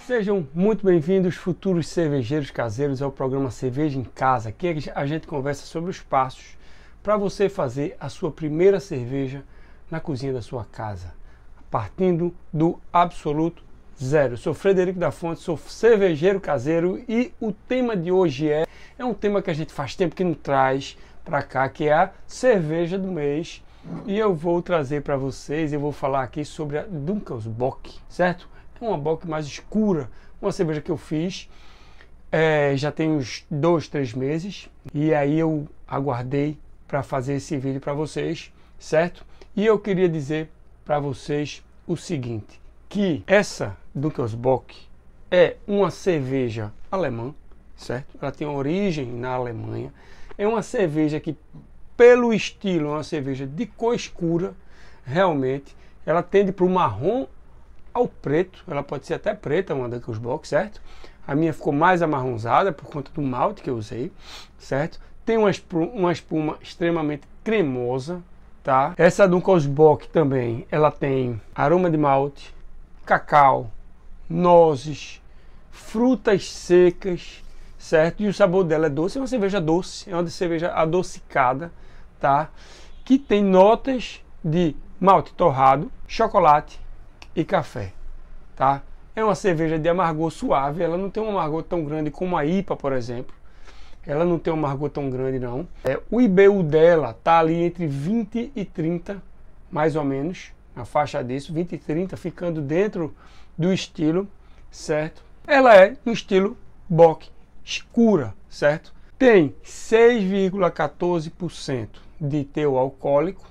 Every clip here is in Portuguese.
Sejam muito bem-vindos, futuros cervejeiros caseiros, ao programa Cerveja em Casa. Aqui a gente conversa sobre os passos para você fazer a sua primeira cerveja na cozinha da sua casa, partindo do absoluto zero. Eu sou Frederico da Fonte, sou cervejeiro caseiro e o tema de hoje é um tema que a gente faz tempo que não traz para cá, que é a cerveja do mês. E eu vou trazer para vocês, eu vou falar aqui sobre a Dunkelsbock, certo? É uma bock mais escura, uma cerveja que eu fiz já tem uns 2, 3 meses, e aí eu aguardei para fazer esse vídeo para vocês, certo? E eu queria dizer para vocês o seguinte, que essa Dunkelsbock é uma cerveja alemã, certo? Ela tem origem na Alemanha, é uma cerveja que, pelo estilo, é uma cerveja de cor escura, realmente, ela tende para o marrom ao preto, ela pode ser até preta, uma Dunkelsbock, certo? A minha ficou mais amarronzada por conta do malte que eu usei, certo? Tem uma espuma extremamente cremosa, tá? Essa Dunkelsbock também, ela tem aroma de malte, cacau, nozes, frutas secas, certo? E o sabor dela é doce, é uma cerveja doce, é uma cerveja adocicada, tá? Que tem notas de malte torrado, chocolate e café, tá? É uma cerveja de amargor suave, ela não tem um amargor tão grande como a IPA, por exemplo. Ela não tem um amargor tão grande, não. O IBU dela tá ali entre 20 e 30, mais ou menos, na faixa disso, 20 e 30, ficando dentro do estilo, certo? Ela é um estilo bock escura, certo? Tem 6,14% de teor alcoólico,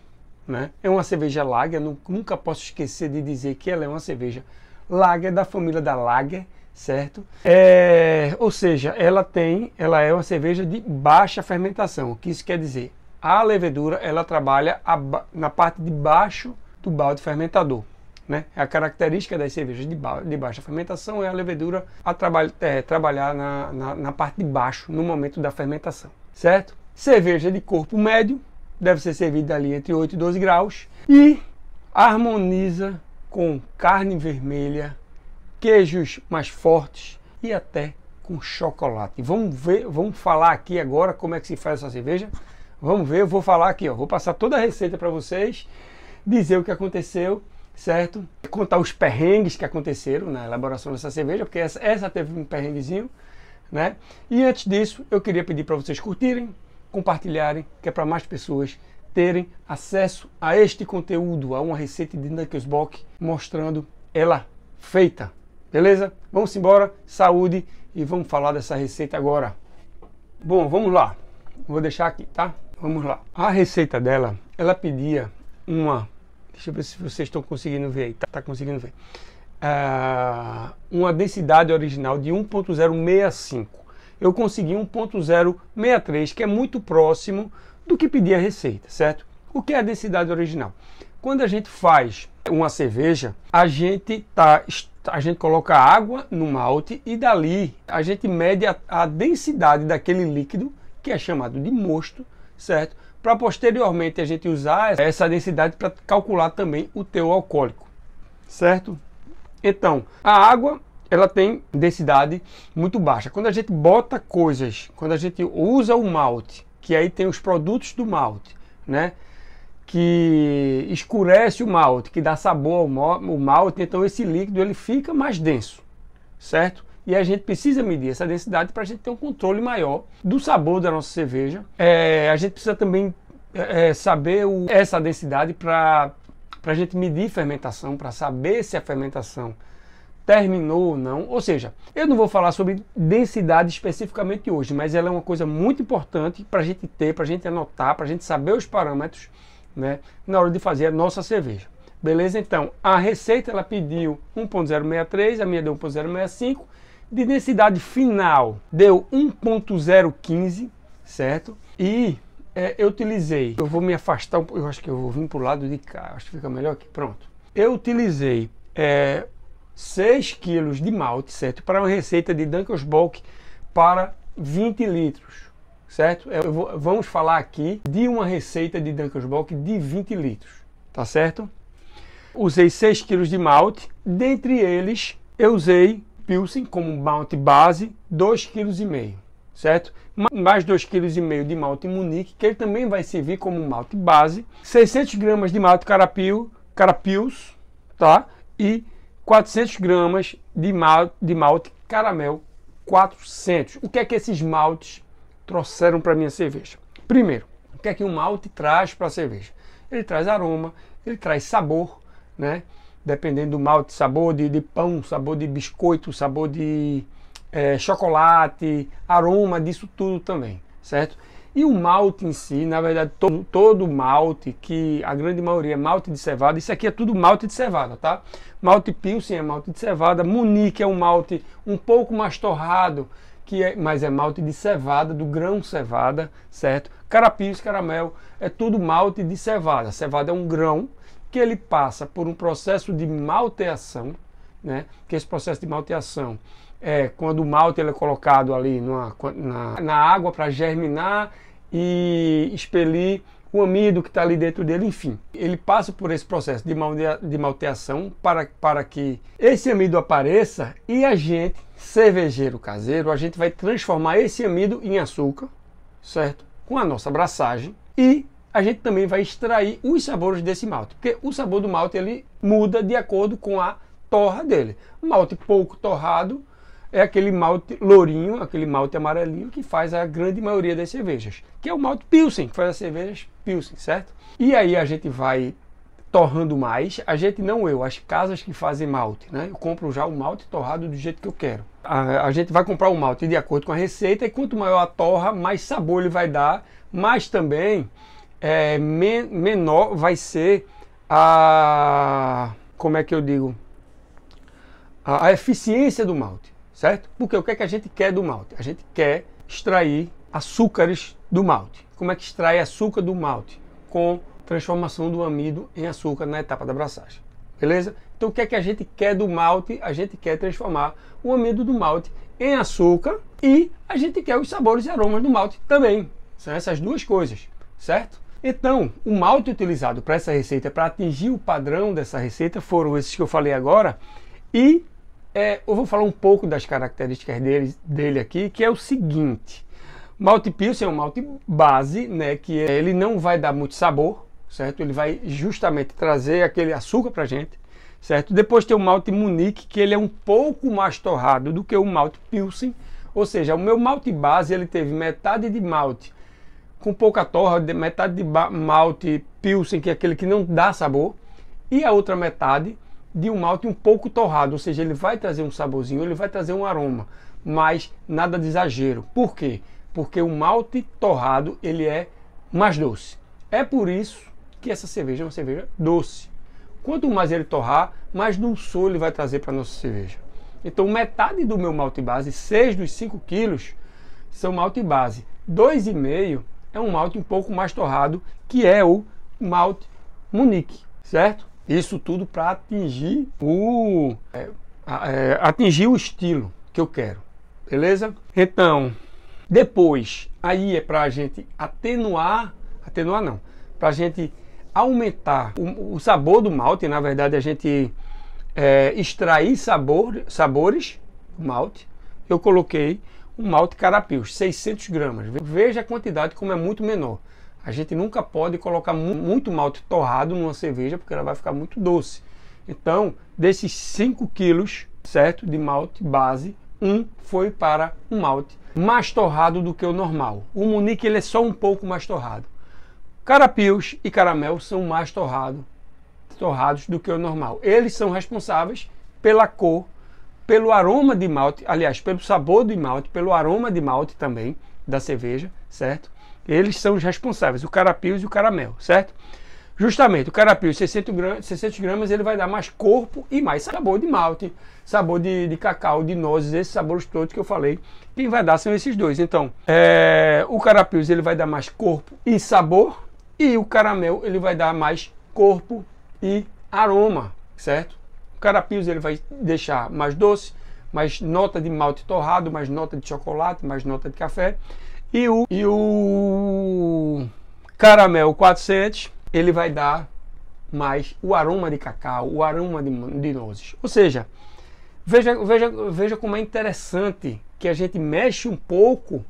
né? É uma cerveja lager, nunca posso esquecer de dizer que ela é uma cerveja lager, da família da lager, certo? Ou seja, ela é uma cerveja de baixa fermentação. O que isso quer dizer? A levedura, ela trabalha na parte de baixo do balde fermentador, né? A característica das cervejas de baixa fermentação é a levedura trabalhar na parte de baixo no momento da fermentação, certo? Cerveja de corpo médio, deve ser servida ali entre 8 e 12 graus e harmoniza com carne vermelha, queijos mais fortes e até com chocolate. Vamos falar aqui agora como é que se faz essa cerveja. Vamos ver, eu vou falar aqui, ó, vou passar toda a receita para vocês, dizer o que aconteceu, certo? Contar os perrengues que aconteceram na elaboração dessa cerveja, porque essa teve um perrenguezinho, né? E antes disso, eu queria pedir para vocês curtirem, compartilharem, que é para mais pessoas terem acesso a este conteúdo, a uma receita de Dunkelsbock mostrando ela feita, beleza? Vamos embora, saúde, e vamos falar dessa receita agora. Bom, vamos lá, vou deixar aqui, tá? Vamos lá. A receita dela, ela pedia deixa eu ver se vocês estão conseguindo ver aí, tá conseguindo ver, uma densidade original de 1.065. Eu consegui 1.063, que é muito próximo do que pedia a receita, certo? O que é a densidade original? Quando a gente faz uma cerveja, a gente coloca água no malte e dali a gente mede a densidade daquele líquido, que é chamado de mosto, certo? Para posteriormente a gente usar essa densidade para calcular também o teor alcoólico, certo? Então, a água, ela tem densidade muito baixa. Quando a gente bota quando a gente usa o malte, que aí tem os produtos do malte, né? Que escurece o malte, que dá sabor ao malte, então esse líquido ele fica mais denso, certo? E a gente precisa medir essa densidade para a gente ter um controle maior do sabor da nossa cerveja. A gente precisa também saber essa densidade para a gente medir fermentação, para saber se a fermentação terminou ou não. Ou seja, eu não vou falar sobre densidade especificamente hoje, mas ela é uma coisa muito importante para a gente ter, para a gente anotar, para a gente saber os parâmetros, né, na hora de fazer a nossa cerveja. Beleza? Então, a receita ela pediu 1.063, a minha deu 1.065, de densidade final deu 1.015, certo? E eu utilizei, eu vou me afastar, eu acho que eu vou vir para o lado de cá, acho que fica melhor aqui, pronto. Eu utilizei 6 kg de malte, certo? Para uma receita de Dunkelsbock para 20 litros, certo? Vamos falar aqui de uma receita de Dunkelsbock de 20 litros, tá certo? Usei 6 kg de malte, dentre eles eu usei Pilsen como malte base, 2,5 kg, certo? Mais 2,5 kg de malte Munique, que ele também vai servir como malte base, 600 gramas de malte Carapils, tá? E 400 gramas de malte Caramel 400. O que é que esses maltes trouxeram para minha cerveja? Primeiro, o que é que um malte traz para a cerveja? Ele traz aroma, ele traz sabor, né? Dependendo do malte, sabor de pão, sabor de biscoito, sabor de chocolate, aroma disso tudo também, certo? E o malte em si, na verdade, todo malte, que a grande maioria é malte de cevada, isso aqui é tudo malte de cevada, tá? Malte Pilsen é malte de cevada, Munique é um malte um pouco mais torrado, mas é malte de cevada, do grão cevada, certo? Carapils, Caramel, é tudo malte de cevada. Cevada é um grão que ele passa por um processo de malteação, né? Que esse processo de malteação é quando o malte ele é colocado ali na água para germinar e expelir o amido que está ali dentro dele, enfim. Ele passa por esse processo de malteação para que esse amido apareça e a gente, cervejeiro caseiro, a gente vai transformar esse amido em açúcar, certo? Com a nossa braçagem, e a gente também vai extrair os sabores desse malte, porque o sabor do malte ele muda de acordo com a torra dele. O malte pouco torrado é aquele malte lourinho, aquele malte amarelinho que faz a grande maioria das cervejas, que é o malte Pilsen, que faz as cervejas Pilsen, certo? E aí a gente vai torrando mais, as casas que fazem malte, né? Eu compro já o malte torrado do jeito que eu quero. A gente vai comprar o malte de acordo com a receita, e quanto maior a torra, mais sabor ele vai dar, mas também menor vai ser como é que eu digo? A eficiência do malte, certo? Porque o que é que a gente quer do malte? A gente quer extrair açúcares do malte. Como é que extrai açúcar do malte? Com transformação do amido em açúcar na etapa da braçagem. Beleza? Então o que é que a gente quer do malte? A gente quer transformar o amido do malte em açúcar, e a gente quer os sabores e aromas do malte também. São essas duas coisas, certo? Então, o malte utilizado para essa receita, para atingir o padrão dessa receita, foram esses que eu falei agora. E eu vou falar um pouco das características dele aqui, que é o seguinte. Malte Pilsen é um malte base, né, que ele não vai dar muito sabor, certo? Ele vai justamente trazer aquele açúcar pra gente, certo? Depois tem o malte Munique, que ele é um pouco mais torrado do que o malte Pilsen, ou seja, o meu malte base ele teve metade de malte com pouca torra, metade de malte Pilsen, que é aquele que não dá sabor, e a outra metade de um malte um pouco torrado, ou seja, ele vai trazer um saborzinho, ele vai trazer um aroma, mas nada de exagero. Por quê? Porque o malte torrado ele é mais doce. É por isso que essa cerveja é uma cerveja doce. Quanto mais ele torrar, mais dulçor ele vai trazer para a nossa cerveja. Então metade do meu malte base, 6 dos 5 quilos, são malte base. 2,5 é um malte um pouco mais torrado, que é o malte Munique, certo? Isso tudo para atingir atingir o estilo que eu quero, beleza? Então, depois, aí é para a gente atenuar não, para a gente aumentar o sabor do malte, na verdade a gente extrair sabores do malte. Eu coloquei um malte Carapils, 600 gramas, veja a quantidade como é muito menor. A gente nunca pode colocar muito malte torrado numa cerveja, porque ela vai ficar muito doce. Então, desses 5 quilos, certo, de malte base, foi para um malte mais torrado do que o normal. O Munique ele é só um pouco mais torrado. Carapils e Caramel são mais torrados do que o normal. Eles são responsáveis pela cor, pelo aroma de malte, aliás, pelo sabor de malte, pelo aroma de malte também da cerveja, certo? Eles são os responsáveis, o Carapils e o Caramel, certo? Justamente, o Carapils, 600 gramas, ele vai dar mais corpo e mais sabor de malte, sabor de cacau, de nozes, esses sabores todos que eu falei. Quem vai dar são esses dois. Então, o Carapils, ele vai dar mais corpo e sabor, e o Caramel, ele vai dar mais corpo e aroma, certo? O Carapils, ele vai deixar mais doce, mais nota de malte torrado, mais nota de chocolate, mais nota de café. E o Caramel 400, ele vai dar mais o aroma de cacau, o aroma de nozes. Ou seja, Veja como é interessante que a gente mexe um pouco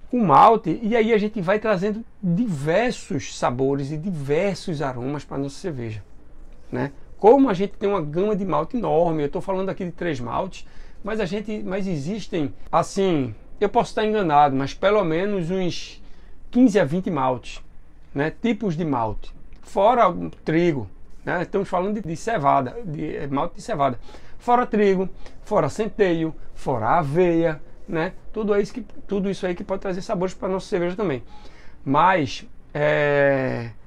com o malte e aí a gente vai trazendo diversos sabores e diversos aromas para a nossa cerveja, né? Como a gente tem uma gama de malte enorme, eu estou falando aqui de 3 maltes, mas existem, assim, eu posso estar enganado, mas pelo menos uns 15 a 20 maltes, né? Tipos de malte, fora o trigo, né? Estamos falando de cevada, de malte de cevada, fora trigo, fora centeio, fora aveia, né? Tudo isso aí que pode trazer sabores para a nossa cerveja também. Mas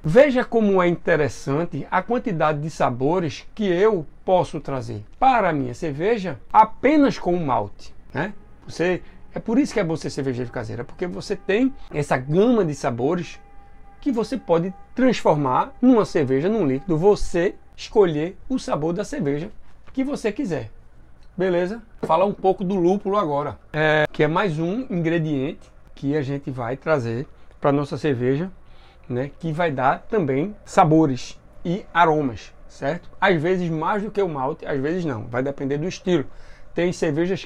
veja como é interessante a quantidade de sabores que eu posso trazer para a minha cerveja apenas com o malte, né? É por isso que é bom ser cervejeiro caseiro, porque você tem essa gama de sabores que você pode transformar numa cerveja, num líquido, você escolher o sabor da cerveja que você quiser. Beleza? Vou falar um pouco do lúpulo agora, que é mais um ingrediente que a gente vai trazer para nossa cerveja, né? Que vai dar também sabores e aromas, certo? Às vezes mais do que o malte, às vezes não, vai depender do estilo. Tem cervejas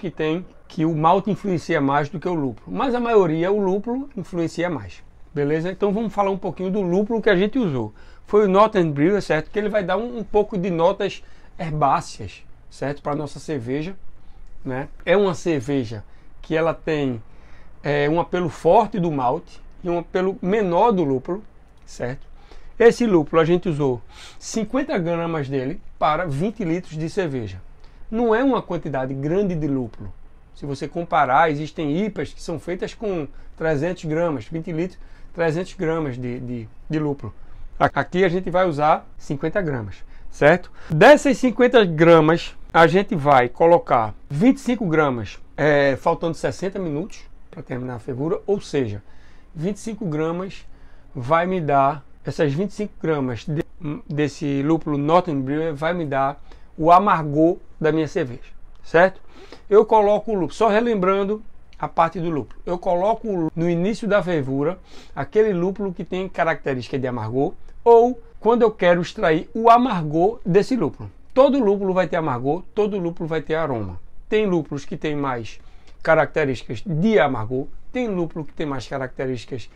que o malte influencia mais do que o lúpulo, mas a maioria o lúpulo influencia mais. Beleza? Então vamos falar um pouquinho do lúpulo que a gente usou. Foi o Northern Brewer, certo? Que ele vai dar um pouco de notas herbáceas, certo? Para nossa cerveja, né? É uma cerveja que ela tem um apelo forte do malte e um apelo menor do lúpulo, certo? Esse lúpulo a gente usou 50 gramas dele para 20 litros de cerveja. Não é uma quantidade grande de lúpulo. Se você comparar, existem IPAs que são feitas com 300 gramas, 20 litros, 300 gramas de lúpulo. Aqui a gente vai usar 50 gramas, certo? Dessas 50 gramas, a gente vai colocar 25 gramas, faltando 60 minutos para terminar a fervura, ou seja, 25 gramas vai me dar, essas 25 gramas desse lúpulo Northern Brewer vai me dar o amargor da minha cerveja, certo? Eu coloco o lúpulo, só relembrando a parte do lúpulo, eu coloco no início da fervura aquele lúpulo que tem característica de amargor, ou quando eu quero extrair o amargor desse lúpulo. Todo lúpulo vai ter amargor, todo lúpulo vai ter aroma. Tem lúpulos que tem mais características de amargor, tem lúpulo que tem mais características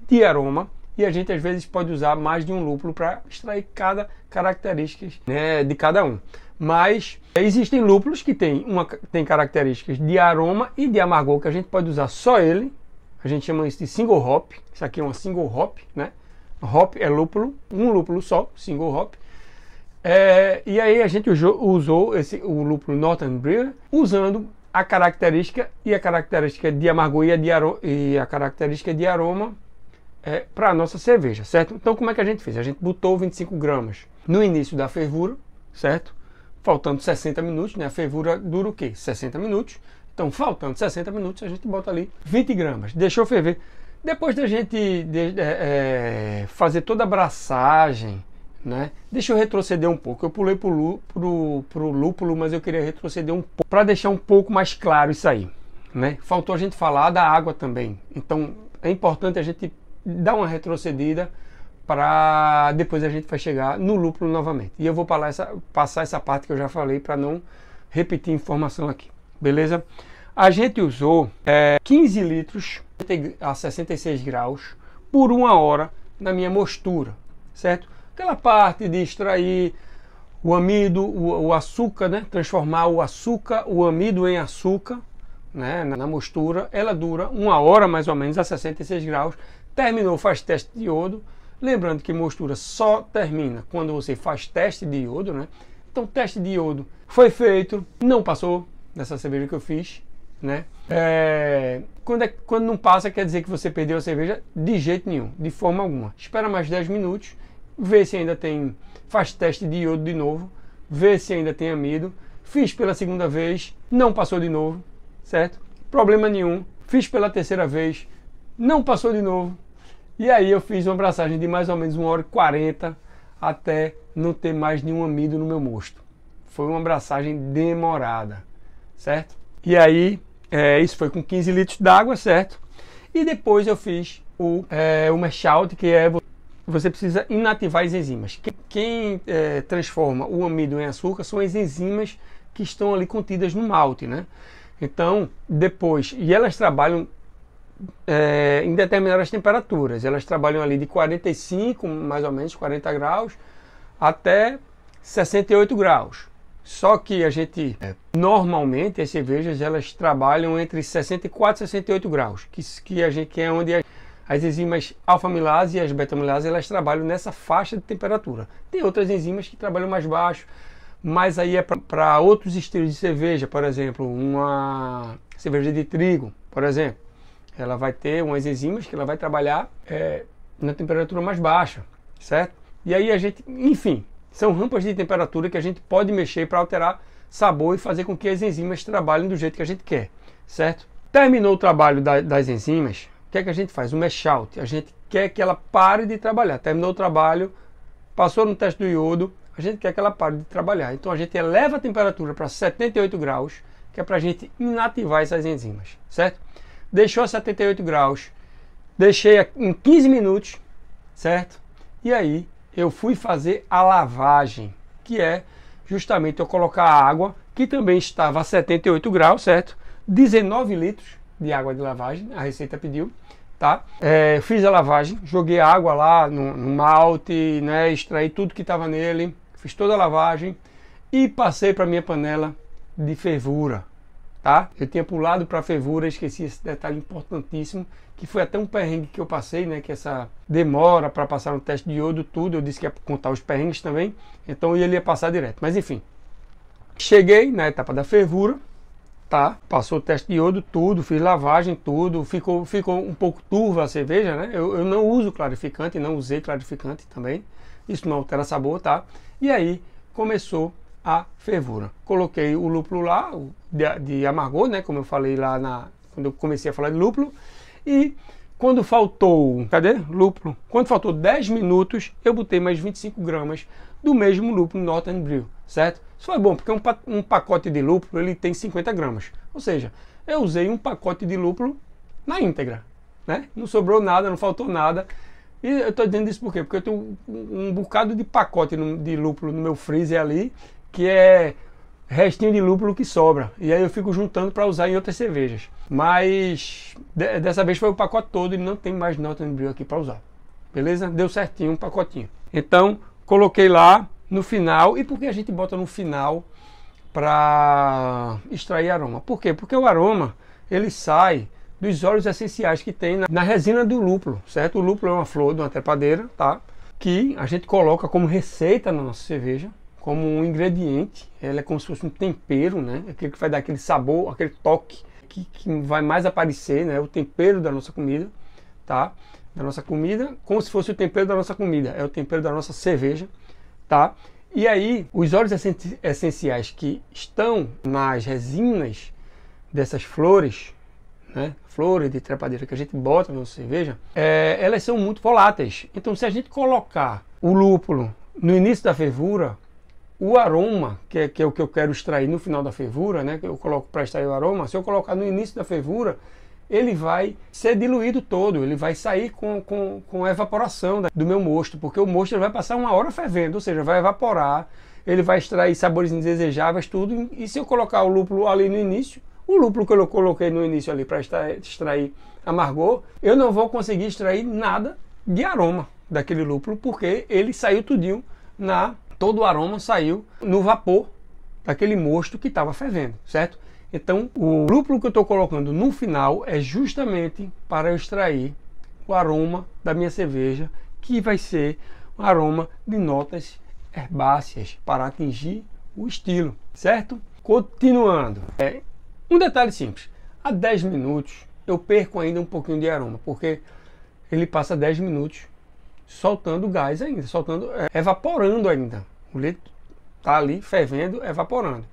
de aroma, e a gente às vezes pode usar mais de um lúpulo para extrair cada característica, né, de cada um. Mas existem lúpulos que têm características de aroma e de amargor, que a gente pode usar só ele. A gente chama isso de single hop. Isso aqui é uma single hop, né? Hop é lúpulo, um lúpulo só, single hop. E aí a gente usou o lúpulo Northern Brewer usando a característica de amargor e a característica de aroma para a nossa cerveja, certo? Então como é que a gente fez? A gente botou 25 gramas no início da fervura, certo? Faltando 60 minutos, né? A fervura dura o quê? 60 minutos. Então, faltando 60 minutos, a gente bota ali 20 gramas. Deixou ferver. Depois da gente fazer toda a braçagem, né? Deixa eu retroceder um pouco. Eu pulei pro lúpulo, mas eu queria retroceder um pouco para deixar um pouco mais claro isso aí, né? Faltou a gente falar da água também. Então, é importante a gente dar uma retrocedida para depois a gente vai chegar no lúpulo novamente. E eu vou passar essa parte que eu já falei para não repetir informação aqui. Beleza? A gente usou 15 litros a 66 graus por 1 hora na minha mostura, certo? Aquela parte de extrair o amido, o açúcar, né? Transformar o amido em açúcar, né? Na mostura, ela dura 1 hora mais ou menos a 66 graus. Terminou, faz teste de iodo. Lembrando que mostura só termina quando você faz teste de iodo, né? Então, teste de iodo foi feito, não passou nessa cerveja que eu fiz, né? Quando não passa, quer dizer que você perdeu a cerveja de jeito nenhum, de forma alguma. Espera mais 10 minutos, vê se ainda tem, faz teste de iodo de novo, vê se ainda tem amido. Fiz pela segunda vez, não passou de novo, certo? Problema nenhum. Fiz pela terceira vez, não passou de novo. E aí eu fiz uma braçagem de mais ou menos 1 hora e 40 até não ter mais nenhum amido no meu mosto. Foi uma braçagem demorada, certo? E aí, isso foi com 15 litros d'água, certo? E depois eu fiz o mash out, que você precisa inativar as enzimas. Quem transforma o amido em açúcar são as enzimas que estão ali contidas no malte, né? Então, depois, e elas trabalham em determinadas temperaturas. Elas trabalham ali de 45, mais ou menos 40 graus, até 68 graus. Só que a gente, normalmente, as cervejas, elas trabalham entre 64 e 68 graus, que é onde as enzimas alfa-amilase e as beta-amilase, elas trabalham nessa faixa de temperatura. Tem outras enzimas que trabalham mais baixo, mas aí é para outros estilos de cerveja, por exemplo, uma cerveja de trigo, por exemplo. Ela vai ter umas enzimas que ela vai trabalhar na temperatura mais baixa, certo? E aí a gente, enfim, são rampas de temperatura que a gente pode mexer para alterar sabor e fazer com que as enzimas trabalhem do jeito que a gente quer, certo? Terminou o trabalho das enzimas, o que é que a gente faz? O mash out. A gente quer que ela pare de trabalhar. Terminou o trabalho, passou no teste do iodo, a gente quer que ela pare de trabalhar. Então a gente eleva a temperatura para 78 graus, que é para a gente inativar essas enzimas, certo? Deixou a 78 graus, deixei em 15 minutos, certo? E aí eu fui fazer a lavagem, que é justamente eu colocar a água, que também estava a 78 graus, certo? 19 litros de água de lavagem, a receita pediu, tá? Fiz a lavagem, joguei a água lá no malte, né? Extraí tudo que estava nele, fiz toda a lavagem e passei para minha panela de fervura. Tá? Eu tinha pulado para a fervura, esqueci esse detalhe importantíssimo, que foi até um perrengue que eu passei, né? Que essa demora para passar no teste de iodo, tudo, eu disse que ia contar os perrengues também, então ele ia passar direto. Mas enfim, cheguei na etapa da fervura, tá? Passou o teste de iodo, tudo, fiz lavagem, tudo, ficou um pouco turva a cerveja, né? Eu não uso clarificante, não usei clarificante também, isso não altera sabor, tá? E aí começou a fervura. Coloquei o lúpulo lá, de amargor, né? Como eu falei lá quando eu comecei a falar de lúpulo. E quando faltou, lúpulo? Quando faltou 10 minutos, eu botei mais 25 gramas do mesmo lúpulo Northern Brew, certo? Isso foi bom, porque um pacote de lúpulo, ele tem 50 gramas. Ou seja, eu usei um pacote de lúpulo na íntegra, né? Não sobrou nada, não faltou nada. E eu estou dizendo isso por quê? Porque eu tenho um bocado de pacote de lúpulo no meu freezer ali, que é restinho de lúpulo que sobra. E aí eu fico juntando para usar em outras cervejas. Mas dessa vez foi o pacote todo e não tem mais Northern Brew aqui para usar. Beleza? Deu certinho um pacotinho. Então, coloquei lá no final. E por que a gente bota no final para extrair aroma? Por quê? Porque o aroma, ele sai dos óleos essenciais que tem na resina do lúpulo, certo? O lúpulo é uma flor de uma trepadeira, tá? Que a gente coloca como receita na nossa cerveja, como um ingrediente. Ela é como se fosse um tempero, né? Aquele que vai dar aquele sabor, aquele toque que vai mais aparecer, né? O tempero da nossa comida, tá? Da nossa comida, como se fosse o tempero da nossa comida, é o tempero da nossa cerveja, tá? E aí, os óleos essenciais que estão nas resinas dessas flores, né? Flores de trepadeira que a gente bota na nossa cerveja, elas são muito voláteis. Então, se a gente colocar o lúpulo no início da fervura, o aroma, que é o que eu quero extrair no final da fervura, né, que eu coloco para extrair o aroma, se eu colocar no início da fervura, ele vai ser diluído todo, ele vai sair com a evaporação do meu mosto, porque o mosto ele vai passar uma hora fervendo, ou seja, vai evaporar, ele vai extrair sabores indesejáveis, tudo, e se eu colocar o lúpulo ali no início, o lúpulo que eu coloquei no início ali para extrair amargor, eu não vou conseguir extrair nada de aroma daquele lúpulo, porque ele saiu tudinho todo o aroma saiu no vapor daquele mosto que estava fervendo, certo? Então, o lúpulo que eu estou colocando no final é justamente para eu extrair o aroma da minha cerveja, que vai ser um aroma de notas herbáceas para atingir o estilo, certo? Continuando, um detalhe simples, a 10 minutos eu perco ainda um pouquinho de aroma, porque ele passa 10 minutos soltando gás ainda, evaporando ainda. O leite está ali fervendo, evaporando.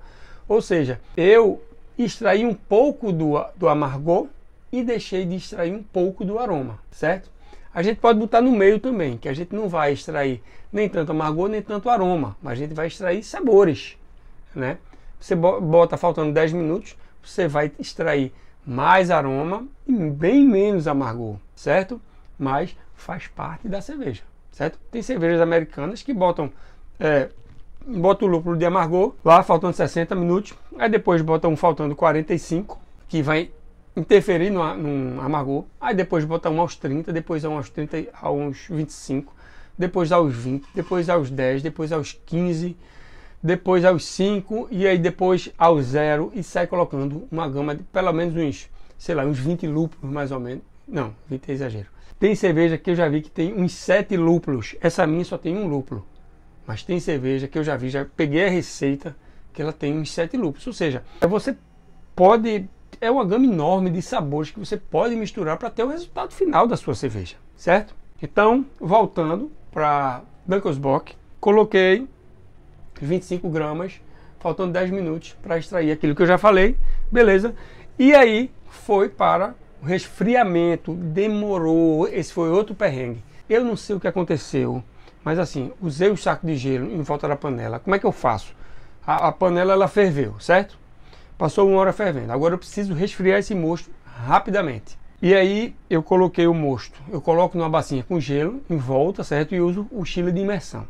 Ou seja, eu extraí um pouco do amargor e deixei de extrair um pouco do aroma, certo? A gente pode botar no meio também, que a gente não vai extrair nem tanto amargor, nem tanto aroma, mas a gente vai extrair sabores, né? Você bota faltando 10 minutos, você vai extrair mais aroma e bem menos amargor, certo? Mas faz parte da cerveja, certo? Tem cervejas americanas que botam bota o lúpulo de amargor lá, faltando 60 minutos. Aí depois bota um faltando 45, que vai interferir no amargor. Aí depois bota um aos 30, depois um aos 30 aos 25, depois aos 20, depois aos 10, depois aos 15, depois aos 5 e aí depois ao 0 e sai colocando uma gama de pelo menos uns, sei lá, uns 20 lúpulos mais ou menos. Não, 20 é exagero. Tem cerveja que eu já vi que tem uns 7 lúpulos. Essa minha só tem um lúpulo. Mas tem cerveja que eu já vi, já peguei a receita, que ela tem uns 7 lúpulos. Ou seja, você pode... É uma gama enorme de sabores que você pode misturar para ter o resultado final da sua cerveja, certo? Então, voltando para Dunkel's Bock, coloquei 25 gramas, faltando 10 minutos para extrair aquilo que eu já falei, beleza? E aí foi para o resfriamento, demorou, esse foi outro perrengue. Eu não sei o que aconteceu, mas assim, usei o saco de gelo em volta da panela. Como é que eu faço? A panela ela ferveu, certo? Passou 1 hora fervendo. Agora eu preciso resfriar esse mosto rapidamente. E aí eu coloquei o mosto, eu coloco numa bacinha com gelo em volta, certo? E uso o chile de imersão.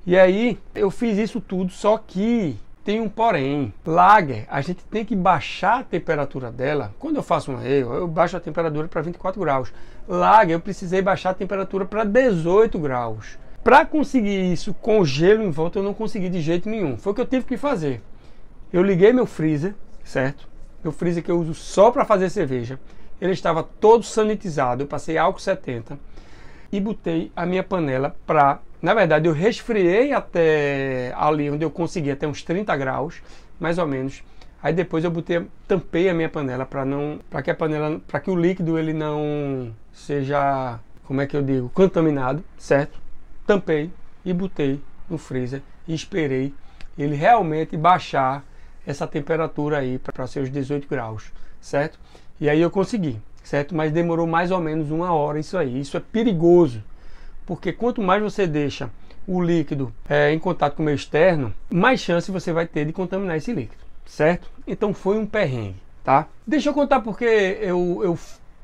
E aí eu fiz isso tudo, só que tem um porém. Lager, a gente tem que baixar a temperatura dela. Quando eu faço uma ale, eu baixo a temperatura para 24 graus. Lager, eu precisei baixar a temperatura para 18 graus. Para conseguir isso com gelo em volta, eu não consegui de jeito nenhum. Foi o que eu tive que fazer. Eu liguei meu freezer, certo? Meu freezer que eu uso só para fazer cerveja. Ele estava todo sanitizado, eu passei álcool 70 e botei a minha panela para... Na verdade, eu resfriei até ali onde eu consegui, até uns 30 graus, mais ou menos. Aí depois eu tampei a minha panela para que o líquido ele não seja, como é que eu digo, contaminado, certo? Tampei e botei no freezer e esperei ele realmente baixar essa temperatura aí para seus 18 graus, certo? E aí eu consegui, certo? Mas demorou mais ou menos 1 hora isso aí. Isso é perigoso, porque quanto mais você deixa o líquido em contato com o meio externo, mais chance você vai ter de contaminar esse líquido, certo? Então foi um perrengue, tá? Deixa eu contar porque eu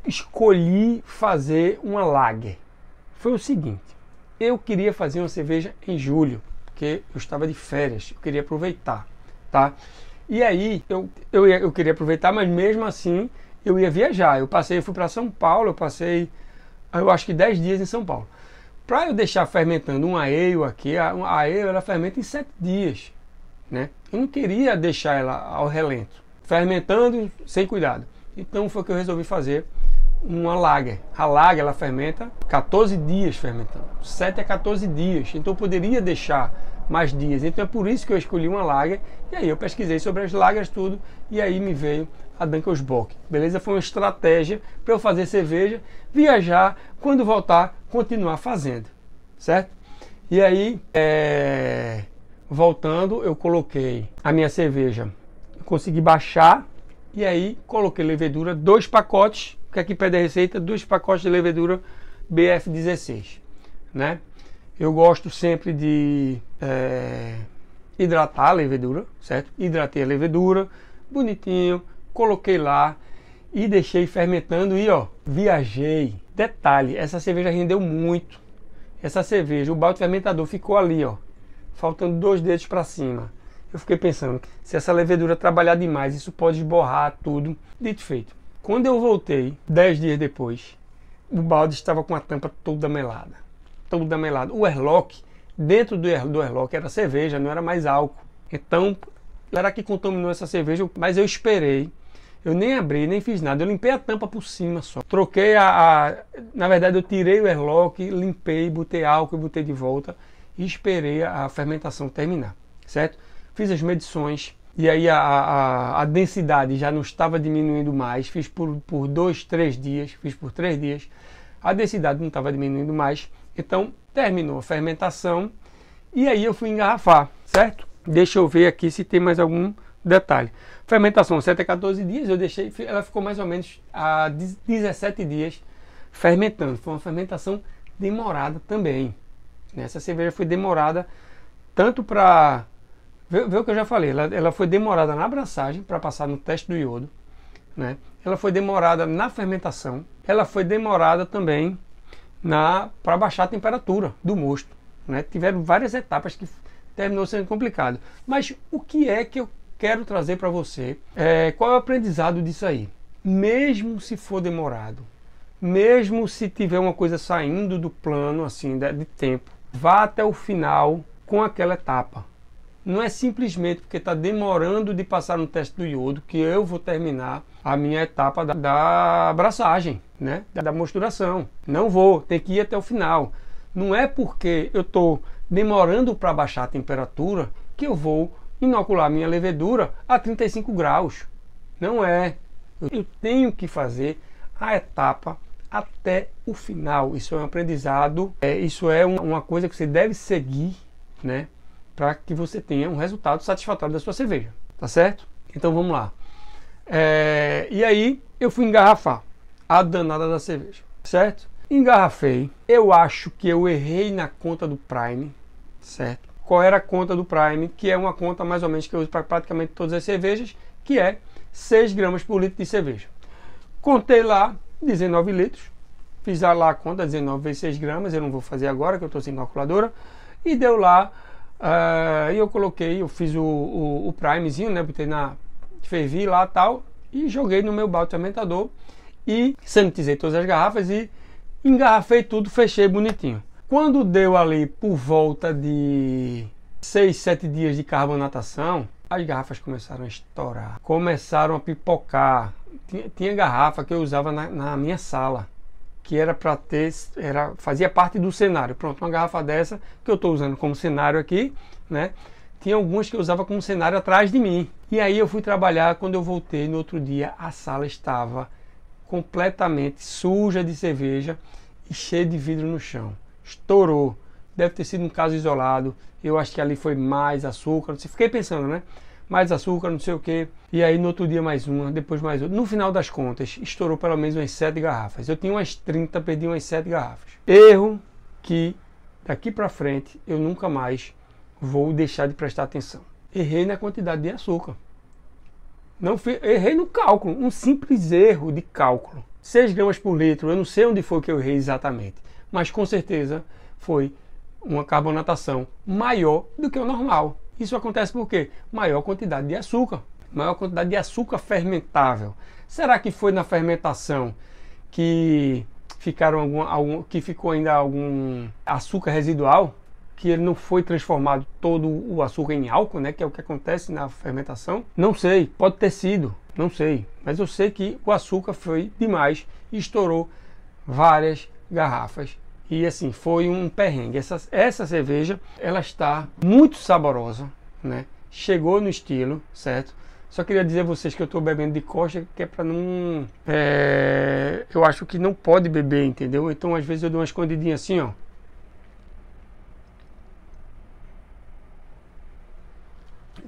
escolhi fazer uma lager. Foi o seguinte, eu queria fazer uma cerveja em julho, porque eu estava de férias, eu queria aproveitar, tá? E aí eu queria aproveitar, mas mesmo assim eu ia viajar. Eu fui para São Paulo, eu acho que 10 dias em São Paulo. Para eu deixar fermentando uma ale aqui, a ale ela fermenta em 7 dias, né? Eu não queria deixar ela ao relento, fermentando sem cuidado. Então foi o que eu resolvi fazer uma lager. A lager ela fermenta 14 dias fermentando, 7 a 14 dias. Então eu poderia deixar mais dias. Então é por isso que eu escolhi uma lager. E aí eu pesquisei sobre as lagers tudo e aí me veio a Dunkel's Bock. Beleza? Foi uma estratégia para eu fazer cerveja, viajar, quando voltar, continuar fazendo. Certo? E aí, voltando, eu coloquei a minha cerveja. Eu consegui baixar e aí coloquei levedura, 2 pacotes, que aqui pede a receita, 2 pacotes de levedura BF16. Né? Eu gosto sempre de hidratar a levedura, certo? Hidratei a levedura, bonitinho, coloquei lá e deixei fermentando e ó, viajei. Detalhe, essa cerveja rendeu muito. Essa cerveja, o balde fermentador ficou ali, ó, faltando 2 dedos para cima. Eu fiquei pensando, se essa levedura trabalhar demais, isso pode esborrar tudo. Dito e feito. Quando eu voltei, 10 dias depois, o balde estava com a tampa toda melada. Toda melada. O airlock, dentro do airlock era cerveja, não era mais álcool. Então, era que contaminou essa cerveja, mas eu esperei. Eu nem abri, nem fiz nada. Eu limpei a tampa por cima só. Troquei na verdade, eu tirei o airlock, limpei, botei álcool e botei de volta. E esperei a fermentação terminar, certo? Fiz as medições. E aí a densidade já não estava diminuindo mais. Fiz por 2, 3 dias. Fiz por 3 dias. A densidade não estava diminuindo mais. Então, terminou a fermentação. E aí eu fui engarrafar, certo? Deixa eu ver aqui se tem mais algum detalhe. Fermentação 7 a 14 dias, eu deixei, ela ficou mais ou menos a 17 dias fermentando. Foi uma fermentação demorada também. Essa cerveja foi demorada tanto para... Vê o que eu já falei, ela foi demorada na abraçagem para passar no teste do iodo. Né? Ela foi demorada na fermentação. Ela foi demorada também para baixar a temperatura do mosto. Né? Tiveram várias etapas que terminou sendo complicado. Mas o que é que eu quero trazer para você? Qual é o aprendizado disso aí? Mesmo se for demorado, mesmo se tiver uma coisa saindo do plano assim de tempo, vá até o final com aquela etapa. Não é simplesmente porque está demorando de passar no teste do iodo que eu vou terminar a minha etapa da abraçagem, né? Da mosturação. Não vou, tem que ir até o final. Não é porque eu estou demorando para baixar a temperatura que eu vou inocular minha levedura a 35 graus. Não é. Eu tenho que fazer a etapa até o final. Isso é um aprendizado, isso é uma coisa que você deve seguir, né? Para que você tenha um resultado satisfatório da sua cerveja, tá certo? Então vamos lá. E aí eu fui engarrafar a danada da cerveja, certo? Engarrafei. Eu acho que eu errei na conta do Prime, certo? Qual era a conta do Prime? Que é uma conta mais ou menos que eu uso para praticamente todas as cervejas, que é 6 gramas por litro de cerveja. Contei lá 19 litros, fiz lá a conta, 19 vezes 6 gramas, eu não vou fazer agora que eu estou sem calculadora, e deu lá. E eu fiz o primezinho, né? Botei fervi lá tal e joguei no meu balde fermentador e sanitizei todas as garrafas e engarrafei tudo, fechei bonitinho. Quando deu ali por volta de 6, 7 dias de carbonatação, as garrafas começaram a estourar, começaram a pipocar. Tinha garrafa que eu usava na minha sala, que era para ter, fazia parte do cenário. Pronto, uma garrafa dessa que eu estou usando como cenário aqui, né? Tinha algumas que eu usava como cenário atrás de mim. E aí eu fui trabalhar, quando eu voltei no outro dia, a sala estava completamente suja de cerveja e cheia de vidro no chão. Estourou. Deve ter sido um caso isolado. Eu acho que ali foi mais açúcar. Fiquei pensando, né? Mais açúcar, não sei o que. E aí no outro dia mais uma, depois mais outra. No final das contas, estourou pelo menos umas 7 garrafas. Eu tinha umas 30, perdi umas 7 garrafas. Erro que daqui para frente eu nunca mais vou deixar de prestar atenção. Errei na quantidade de açúcar. Errei no cálculo, um simples erro de cálculo. 6 gramas por litro, eu não sei onde foi que eu errei exatamente, mas com certeza foi uma carbonatação maior do que o normal. Isso acontece por quê? Maior quantidade de açúcar, maior quantidade de açúcar fermentável. Será que foi na fermentação que ficou ainda algum açúcar residual? Que ele não foi transformado todo o açúcar em álcool, né? Que é o que acontece na fermentação? Não sei, pode ter sido, não sei. Mas eu sei que o açúcar foi demais e estourou várias garrafas. E assim, foi um perrengue. Essa cerveja, ela está muito saborosa, né? Chegou no estilo, certo? Só queria dizer a vocês que eu estou bebendo de costa, que é para não... eu acho que não pode beber, entendeu? Então às vezes eu dou uma escondidinha assim, ó.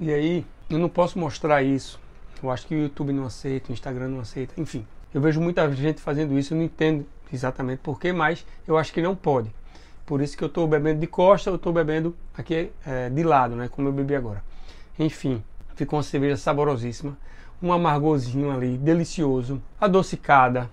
E aí, eu não posso mostrar isso. Eu acho que o YouTube não aceita, o Instagram não aceita, enfim. Eu vejo muita gente fazendo isso, eu não entendo exatamente porquê, mas eu acho que não pode. Por isso que eu estou bebendo de costa, eu estou bebendo aqui de lado, né? Como eu bebi agora. Enfim, ficou uma cerveja saborosíssima. Um amargorzinho ali, delicioso. Adocicada,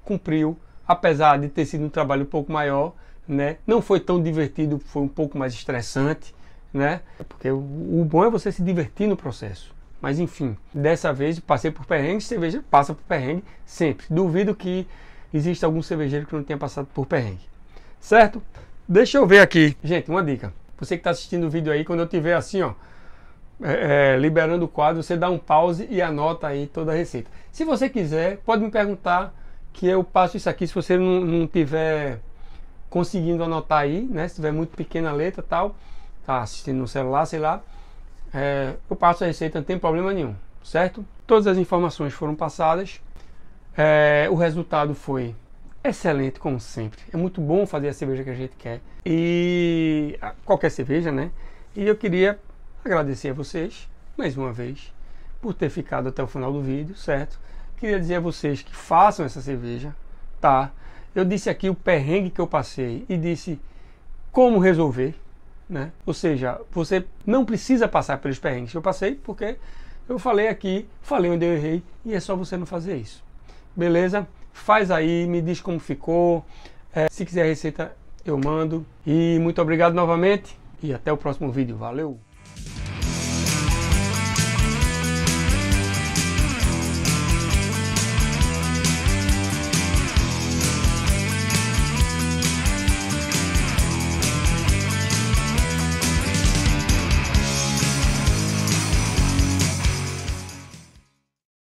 cumpriu, apesar de ter sido um trabalho um pouco maior, né? Não foi tão divertido, foi um pouco mais estressante, né? Porque o bom é você se divertir no processo. Mas enfim, dessa vez passei por perrengue, cerveja passa por perrengue sempre. Duvido que exista algum cervejeiro que não tenha passado por perrengue. Certo? Deixa eu ver aqui. Gente, uma dica. Você que está assistindo o vídeo aí, quando eu tiver assim, ó, liberando o quadro, você dá um pause e anota aí toda a receita. Se você quiser, pode me perguntar que eu passo isso aqui. Se você não tiver conseguindo anotar aí, né? Se tiver muito pequena a letra e tal, tá assistindo no celular, sei lá, eu passo a receita, não tem problema nenhum, certo? Todas as informações foram passadas, o resultado foi excelente, como sempre. É muito bom fazer a cerveja que a gente quer, e qualquer cerveja, né? E eu queria agradecer a vocês, mais uma vez, por ter ficado até o final do vídeo, certo? Queria dizer a vocês que façam essa cerveja, tá? Eu disse aqui o perrengue que eu passei e disse como resolver, né? Ou seja, você não precisa passar pelos perrengues que eu passei, porque eu falei aqui, falei onde eu errei, e é só você não fazer isso. Beleza? Faz aí, me diz como ficou. Se quiser a receita, eu mando. E muito obrigado novamente e até o próximo vídeo. Valeu!